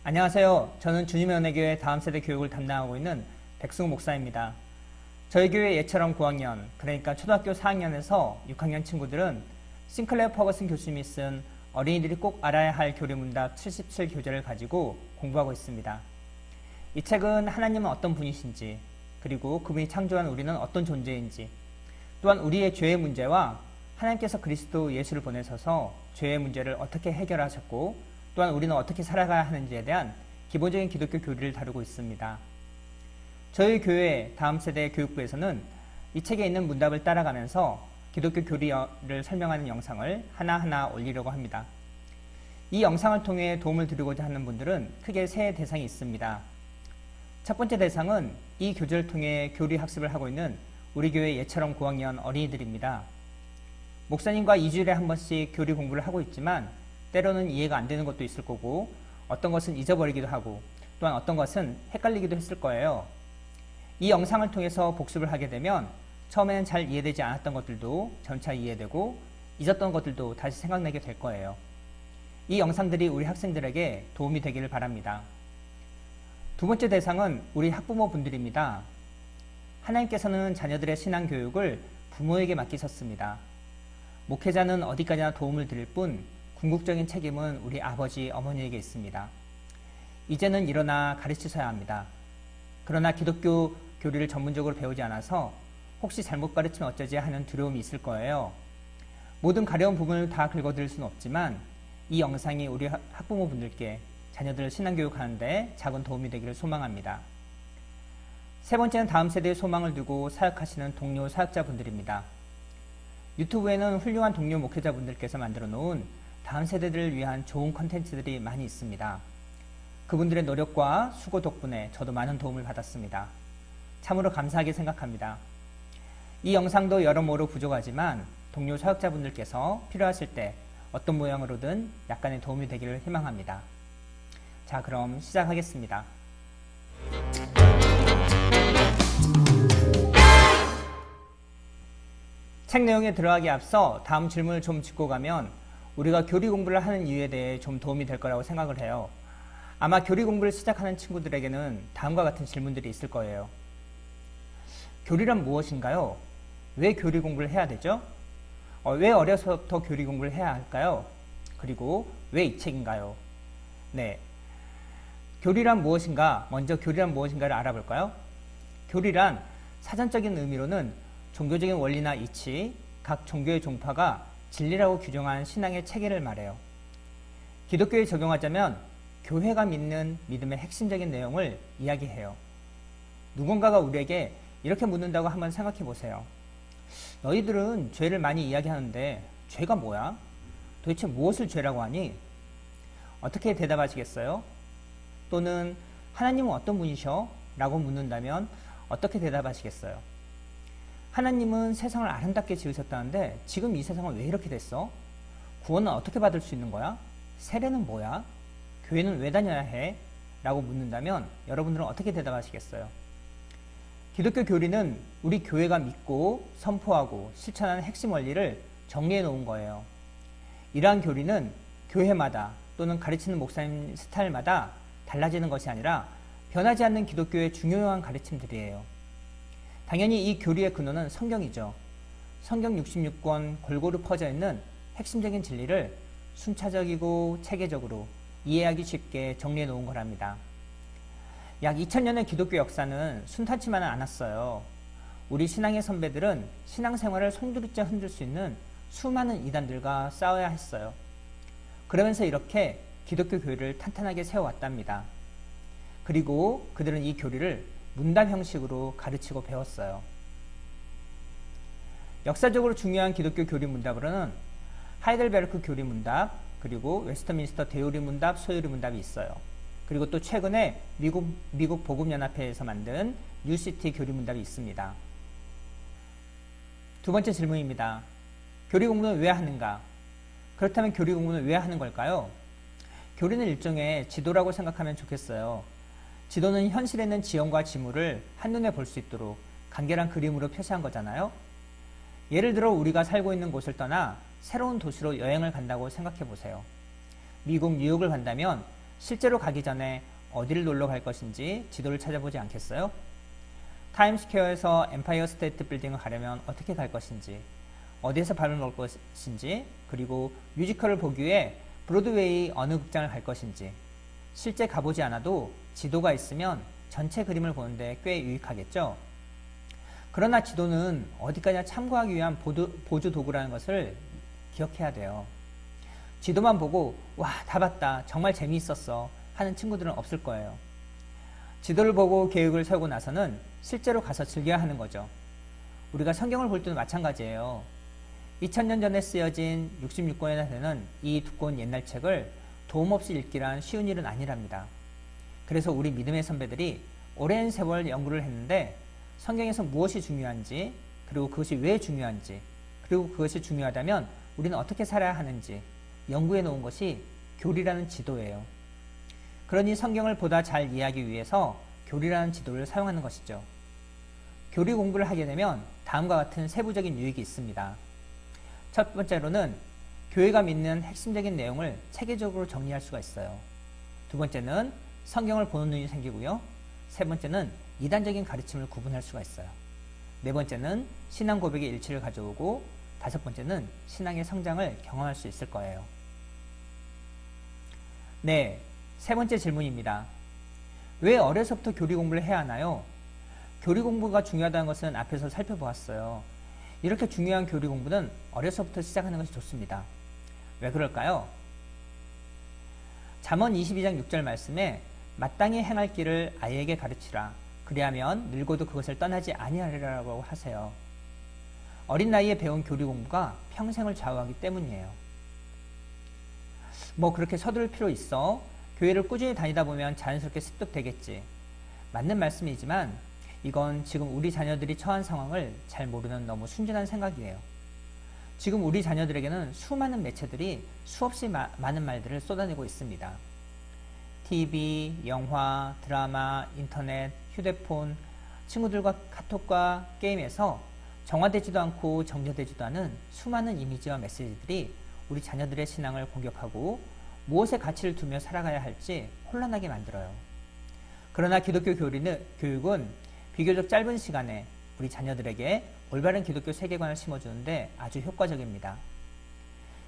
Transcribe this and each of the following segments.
안녕하세요. 저는 주님의 은혜교회 다음세대 교육을 담당하고 있는 백승우 목사입니다. 저희 교회 예처럼 9학년, 그러니까 초등학교 4학년에서 6학년 친구들은 싱클레어 퍼거슨 교수님이 쓴 어린이들이 꼭 알아야 할 교리문답 77교재를 가지고 공부하고 있습니다. 이 책은 하나님은 어떤 분이신지, 그리고 그분이 창조한 우리는 어떤 존재인지, 또한 우리의 죄의 문제와 하나님께서 그리스도 예수를 보내셔서 죄의 문제를 어떻게 해결하셨고, 또한 우리는 어떻게 살아가야 하는지에 대한 기본적인 기독교 교리를 다루고 있습니다. 저희 교회 다음 세대 교육부에서는 이 책에 있는 문답을 따라가면서 기독교 교리를 설명하는 영상을 하나하나 올리려고 합니다. 이 영상을 통해 도움을 드리고자 하는 분들은 크게 세 대상이 있습니다. 첫 번째 대상은 이 교재를 통해 교리 학습을 하고 있는 우리 교회 예처럼 9학년 어린이들입니다. 목사님과 2주일에 한 번씩 교리 공부를 하고 있지만 때로는 이해가 안 되는 것도 있을 거고 어떤 것은 잊어버리기도 하고 또한 어떤 것은 헷갈리기도 했을 거예요. 이 영상을 통해서 복습을 하게 되면 처음에는 잘 이해되지 않았던 것들도 점차 이해되고 잊었던 것들도 다시 생각나게 될 거예요. 이 영상들이 우리 학생들에게 도움이 되기를 바랍니다. 두 번째 대상은 우리 학부모분들입니다. 하나님께서는 자녀들의 신앙교육을 부모에게 맡기셨습니다. 목회자는 어디까지나 도움을 드릴 뿐 궁극적인 책임은 우리 아버지, 어머니에게 있습니다. 이제는 일어나 가르치셔야 합니다. 그러나 기독교 교리를 전문적으로 배우지 않아서 혹시 잘못 가르치면 어쩌지 하는 두려움이 있을 거예요. 모든 가려운 부분을 다 긁어드릴 수는 없지만 이 영상이 우리 학부모분들께 자녀들을 신앙교육하는데 작은 도움이 되기를 소망합니다. 세 번째는 다음 세대의 소망을 두고 사역하시는 동료 사역자분들입니다. 유튜브에는 훌륭한 동료 목회자분들께서 만들어 놓은 다음 세대들을 위한 좋은 컨텐츠들이 많이 있습니다. 그분들의 노력과 수고 덕분에 저도 많은 도움을 받았습니다. 참으로 감사하게 생각합니다. 이 영상도 여러모로 부족하지만 동료 사역자분들께서 필요하실 때 어떤 모양으로든 약간의 도움이 되기를 희망합니다. 자, 그럼 시작하겠습니다. 책 내용에 들어가기 앞서 다음 질문을 좀 짚고 가면 우리가 교리 공부를 하는 이유에 대해 좀 도움이 될 거라고 생각을 해요. 아마 교리 공부를 시작하는 친구들에게는 다음과 같은 질문들이 있을 거예요. 교리란 무엇인가요? 왜 교리 공부를 해야 되죠? 왜 어려서부터 교리 공부를 해야 할까요? 그리고 왜 이 책인가요? 네, 교리란 무엇인가? 먼저 교리란 무엇인가를 알아볼까요? 교리란 사전적인 의미로는 종교적인 원리나 이치, 각 종교의 종파가 진리라고 규정한 신앙의 체계를 말해요. 기독교에 적용하자면 교회가 믿는 믿음의 핵심적인 내용을 이야기해요. 누군가가 우리에게 이렇게 묻는다고 한번 생각해 보세요. 너희들은 죄를 많이 이야기하는데 죄가 뭐야? 도대체 무엇을 죄라고 하니? 어떻게 대답하시겠어요? 또는 하나님은 어떤 분이셔? 라고 묻는다면 어떻게 대답하시겠어요? 하나님은 세상을 아름답게 지으셨다는데 지금 이 세상은 왜 이렇게 됐어? 구원은 어떻게 받을 수 있는 거야? 세례는 뭐야? 교회는 왜 다녀야 해? 라고 묻는다면 여러분들은 어떻게 대답하시겠어요? 기독교 교리는 우리 교회가 믿고 선포하고 실천하는 핵심 원리를 정리해 놓은 거예요. 이러한 교리는 교회마다 또는 가르치는 목사님 스타일마다 달라지는 것이 아니라 변하지 않는 기독교의 중요한 가르침들이에요. 당연히 이 교리의 근원은 성경이죠. 성경 66권 골고루 퍼져 있는 핵심적인 진리를 순차적이고 체계적으로 이해하기 쉽게 정리해 놓은 거랍니다. 약 2000년의 기독교 역사는 순탄치만은 않았어요. 우리 신앙의 선배들은 신앙생활을 송두리째 흔들 수 있는 수많은 이단들과 싸워야 했어요. 그러면서 이렇게 기독교 교리를 탄탄하게 세워왔답니다. 그리고 그들은 이 교리를 문답 형식으로 가르치고 배웠어요. 역사적으로 중요한 기독교 교리 문답으로는 하이델베르크 교리 문답, 그리고 웨스트민스터 대요리 문답, 소요리 문답이 있어요. 그리고 또 최근에 미국 복음연합회에서 만든 뉴시티 교리 문답이 있습니다. 두 번째 질문입니다. 교리 공부는 왜 하는가? 그렇다면 교리 공부는 왜 하는 걸까요? 교리는 일종의 지도라고 생각하면 좋겠어요. 지도는 현실에 있는 지형과 지물을 한눈에 볼 수 있도록 간결한 그림으로 표시한 거잖아요. 예를 들어 우리가 살고 있는 곳을 떠나 새로운 도시로 여행을 간다고 생각해 보세요. 미국 뉴욕을 간다면 실제로 가기 전에 어디를 놀러 갈 것인지 지도를 찾아보지 않겠어요? 타임스퀘어에서 엠파이어 스테이트 빌딩을 가려면 어떻게 갈 것인지, 어디에서 밥을 먹을 것인지, 그리고 뮤지컬을 보기 위해 브로드웨이 어느 극장을 갈 것인지, 실제 가보지 않아도 지도가 있으면 전체 그림을 보는데 꽤 유익하겠죠? 그러나 지도는 어디까지나 참고하기 위한 보조 도구라는 것을 기억해야 돼요. 지도만 보고 와, 다 봤다, 정말 재미있었어 하는 친구들은 없을 거예요. 지도를 보고 계획을 세우고 나서는 실제로 가서 즐겨야 하는 거죠. 우리가 성경을 볼 때도 마찬가지예요. 2000년 전에 쓰여진 66권이나 되는 이 두꺼운 옛날 책을 도움 없이 읽기란 쉬운 일은 아니랍니다. 그래서 우리 믿음의 선배들이 오랜 세월 연구를 했는데 성경에서 무엇이 중요한지, 그리고 그것이 왜 중요한지, 그리고 그것이 중요하다면 우리는 어떻게 살아야 하는지 연구해 놓은 것이 교리라는 지도예요. 그러니 성경을 보다 잘 이해하기 위해서 교리라는 지도를 사용하는 것이죠. 교리 공부를 하게 되면 다음과 같은 세부적인 유익이 있습니다. 첫 번째로는 교회가 믿는 핵심적인 내용을 체계적으로 정리할 수가 있어요. 두 번째는 성경을 보는 눈이 생기고요. 세 번째는 이단적인 가르침을 구분할 수가 있어요. 네 번째는 신앙 고백의 일치를 가져오고, 다섯 번째는 신앙의 성장을 경험할 수 있을 거예요. 네, 세 번째 질문입니다. 왜 어려서부터 교리 공부를 해야 하나요? 교리 공부가 중요하다는 것은 앞에서 살펴보았어요. 이렇게 중요한 교리 공부는 어려서부터 시작하는 것이 좋습니다. 왜 그럴까요? 잠언 22장 6절 말씀에 마땅히 행할 길을 아이에게 가르치라. 그리하면 늙어도 그것을 떠나지 아니하리라고 하세요. 어린 나이에 배운 교리 공부가 평생을 좌우하기 때문이에요. 뭐 그렇게 서두를 필요 있어? 교회를 꾸준히 다니다 보면 자연스럽게 습득되겠지. 맞는 말씀이지만 이건 지금 우리 자녀들이 처한 상황을 잘 모르는 너무 순진한 생각이에요. 지금 우리 자녀들에게는 수많은 매체들이 수없이 많은 말들을 쏟아내고 있습니다. TV, 영화, 드라마, 인터넷, 휴대폰, 친구들과 카톡과 게임에서 정화되지도 않고 정제되지도 않은 수많은 이미지와 메시지들이 우리 자녀들의 신앙을 공격하고 무엇에 가치를 두며 살아가야 할지 혼란하게 만들어요. 그러나 기독교 교육은 비교적 짧은 시간에 우리 자녀들에게 올바른 기독교 세계관을 심어주는데 아주 효과적입니다.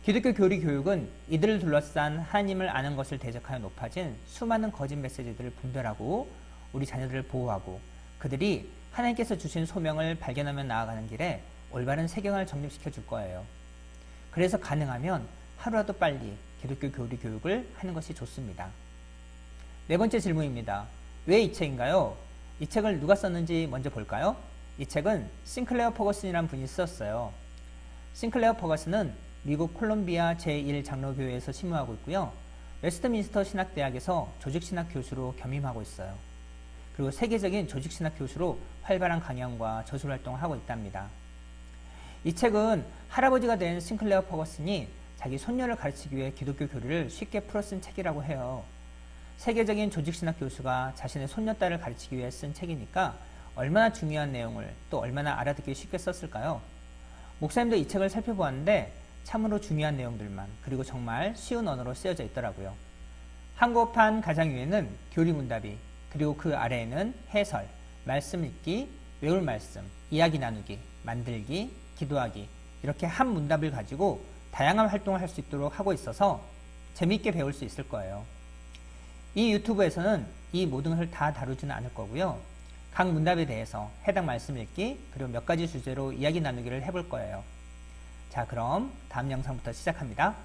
기독교 교육은 이들을 둘러싼 하나님을 아는 것을 대적하여 높아진 수많은 거짓 메시지들을 분별하고 우리 자녀들을 보호하고 그들이 하나님께서 주신 소명을 발견하며 나아가는 길에 올바른 세계관을 정립시켜 줄 거예요. 그래서 가능하면 하루라도 빨리 기독교 교육을 하는 것이 좋습니다. 네 번째 질문입니다. 왜 이 책인가요? 이 책을 누가 썼는지 먼저 볼까요? 이 책은 싱클레어 퍼거슨이라는 분이 썼어요. 싱클레어 퍼거슨은 미국 콜롬비아 제1장로교회에서 심무하고 있고요. 웨스트민스터 신학대학에서 조직신학 교수로 겸임하고 있어요. 그리고 세계적인 조직신학 교수로 활발한 강연과 저술 활동을 하고 있답니다. 이 책은 할아버지가 된 싱클레어 퍼거슨이 자기 손녀를 가르치기 위해 기독교 교리를 쉽게 풀어 쓴 책이라고 해요. 세계적인 조직신학 교수가 자신의 손녀딸을 가르치기 위해 쓴 책이니까 얼마나 중요한 내용을 또 얼마나 알아듣기 쉽게 썼을까요? 목사님도 이 책을 살펴보았는데 참으로 중요한 내용들만 그리고 정말 쉬운 언어로 쓰여져 있더라고요. 한국판 가장 위에는 교리 문답이, 그리고 그 아래에는 해설, 말씀 읽기, 외울 말씀, 이야기 나누기, 만들기, 기도하기, 이렇게 한 문답을 가지고 다양한 활동을 할 수 있도록 하고 있어서 재미있게 배울 수 있을 거예요. 이 유튜브에서는 이 모든 것을 다 다루지는 않을 거고요. 각 문답에 대해서 해당 말씀 읽기, 그리고 몇 가지 주제로 이야기 나누기를 해볼 거예요. 자, 그럼 다음 영상부터 시작합니다.